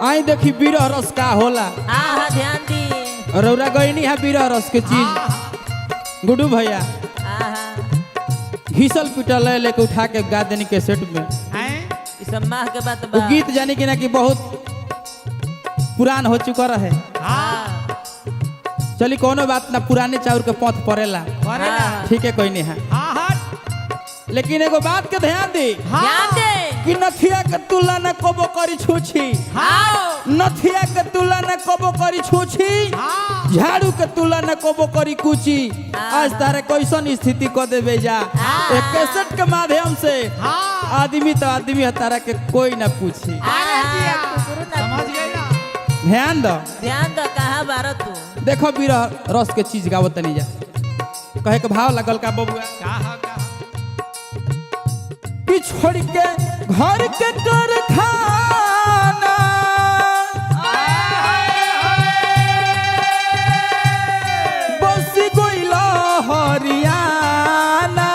आई देखी बीरह रस का होला। हाँ ध्यान दी। रौरा गईनी है बीरह रस के चीज। गुड्डू भैया घिसल पिटल लेके उठा के गा देनी के सेट में। माह के बात वो गीत जानी कि ना कि बहुत पुरान हो चुका रहे। चली कोनो बात ना, पुराने चाउर के पौथ पड़ेला, ठीक है कोई नहीं है। लेकिन एगो बात के ध्यान दे कि नथिया के तुला न कबो करी छूछी, नथिया के तुला न कबो करी छूछी, झाड़ू के तुला न कबो करी कुची। आज तारे कैसन स्थिति को देवे जा एक कैसेट के माध्यम से आदमी तो आदमी है, तारा के कोई न पूछी। ध्यान दो कहाँ बारह तू देखो बीरह रस के चीज गावत नहीं जा। कहे के भाव लगल का बबुआ कि छोड़ के घर के कारखाना बस गइला हरियाणा,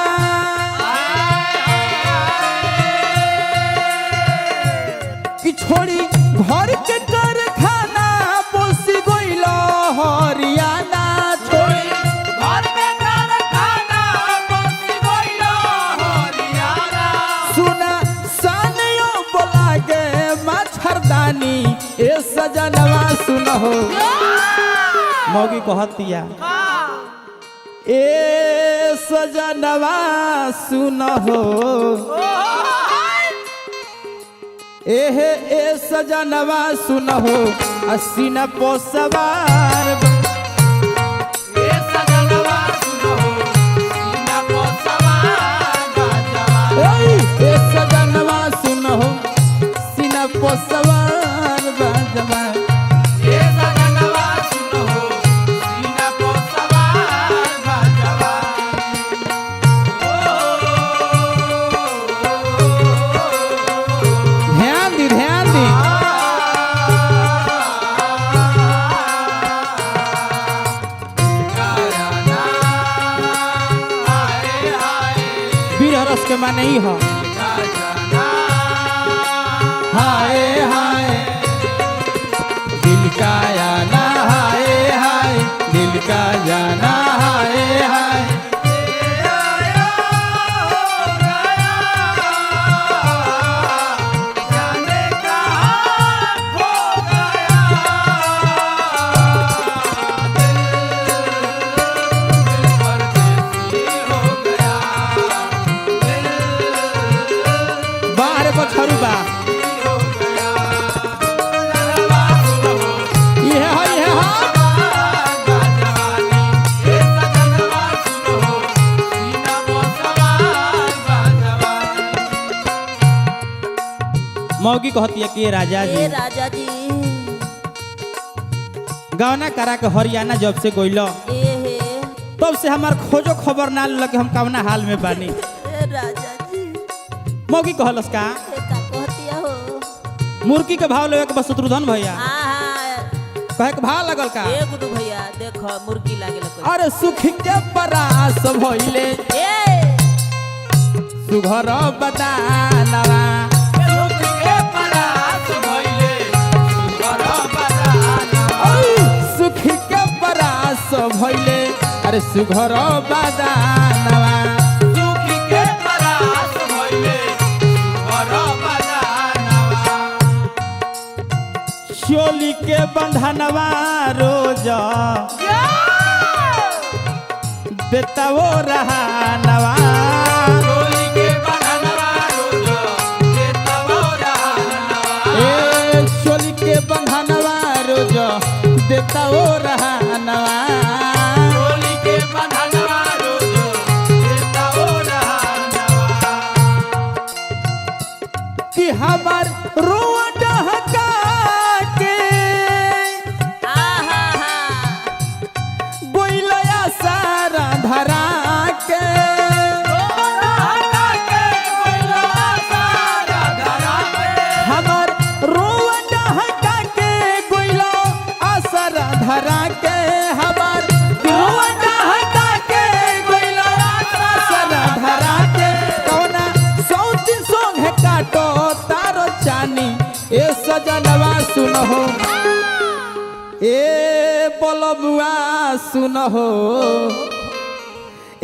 कि छोड़ी घर के कारखाना बस गइला हरियाणा, छोड़ी घर के कारखाना बस गइला हरियाणा। सुना सानियो बोला के मच्छरदानी ए सजनवा सुनहो। मौगी कहतिया ए सजनवा सुनहो, एहे ए सजनवा सुनहो असीना पोसवार। ए सजनवा सुनहो सीना पोसवार, ए सजनवा सुनहो सीना पोसवार बाजवा। ए सजनवा सुनहो सीना पोसवार बाजवा। ध्यान दी बीरह रस के माने ही हो हाय हाय दिल का जाना, हाय हाय दिल का जाना, हाय हाय। बाहर पछरू बा मौगी कहती है कि राजा जी गावना करा के हरियाणा जब से गइलो तब से हमार खोजो खबर ना लगे हम कवना हाल में बानी। मौगी कहलस का मुर्गी के भाव लेवे के बस शत्रुधन भैया कहे के भाव लगल का गुड्डू भैया देखो मुर्गी लागेला। अरे सुख के परास भइले सुघर बदानवा, सुख के परास भइले अरे सुघर बदानवा, चोली के बंधनवा रोज देता वो रहानवा, चोली के बंधनवा रोज देता वो रहानवा, ए चोली के बंधनवा रोज देता वो रहानवा, चोली के बंधनवा रोज देता वो रहानवा। कि हमार रोआ डहका धरा के हमार धरा के कौना सौती सोंग है काटो तारो चानी ए सजनवा। सुनहो ए बोलबुआ सुनहो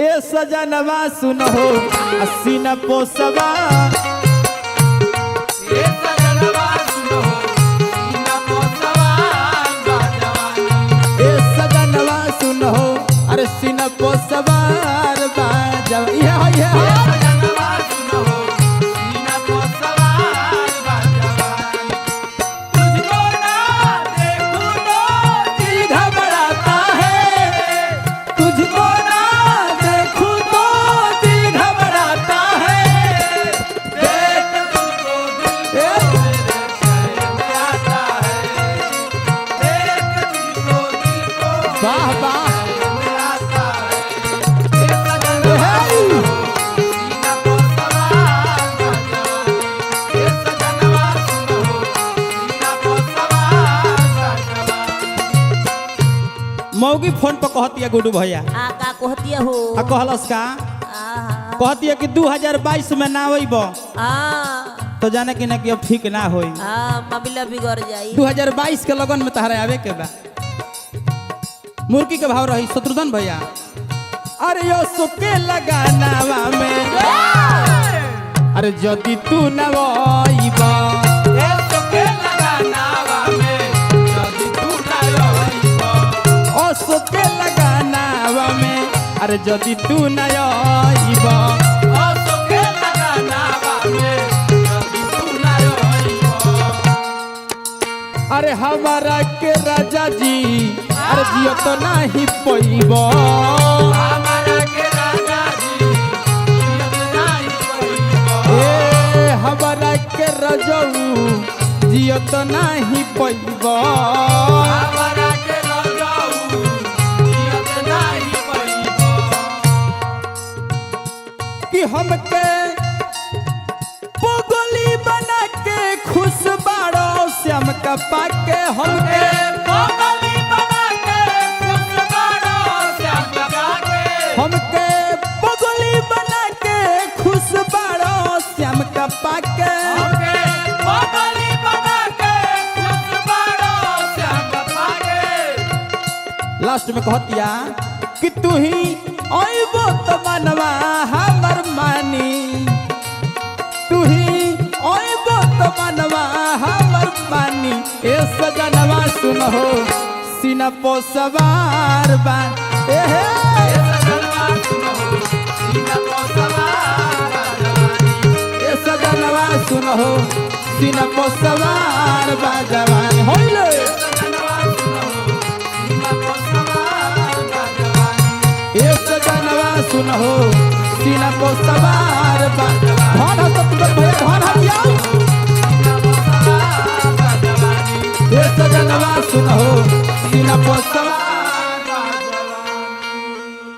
ए सजनवा सुनहो सीना पोसवा ए सजनवा सुनहो सीना पोसवा ए सजनवा सुनहो अरे सीना पोसवा बाजवा ये सजनवा सुनहो सीना पोसवा मौगी फोन पर कहती है गुडू भैया का कहती हो कहलस का कहती है कि 2022 में ना आइब तो जाने कि ना कि अब ठीक ना होई मामला बिगड़ जाई 2022 के लगन में तहरा आवे के बा मुर्गी के भाव रही शत्रुघ्न भैया अरे यो सुके लगानावा में अरे जदि तू ना आइब ए सुके लगानावा में जदि तू ना आइब ओ सुके लगानावा में अरे जदि तू ना आइब ओ सुके लगानावा में जदि तू ना आइब अरे हमारा के राजा जी अरे जियो तो नहीं पइब हमारा के राजा जी जियो तो नहीं पइब ए हमारा के रजऊ जियो तो नहीं पइब हमारा के रजऊ जियो तो नहीं पइब कि हमके पगली बना के खुश बाड़ो श्याम का पाके हमके पगली बना के खुश बाड़ो श्याम का पाके हमके पगली बना के खुश बाड़ो श्याम का पाके हमके पगली बना के खुश बाड़ो श्याम का पाके लास्ट में कहतिया कि तू ही आइबो तो मनवा हमर मानी तू ही आइबो तो मनवा हमर मानी ए सजनवा सुनहो सीना पोसवार बा ए सजनवा सुनहो सीना पोसवार ए सजनवा सुनहो सीना पोसवार बा जवानी होइले सजनवा सुनहो सीना पोसवार बा जवानी ए सजनवा सुनहो सीना पोसवार बा धन हत भैया धन हतिया ए सजनवा सुनहो सीना पोसवार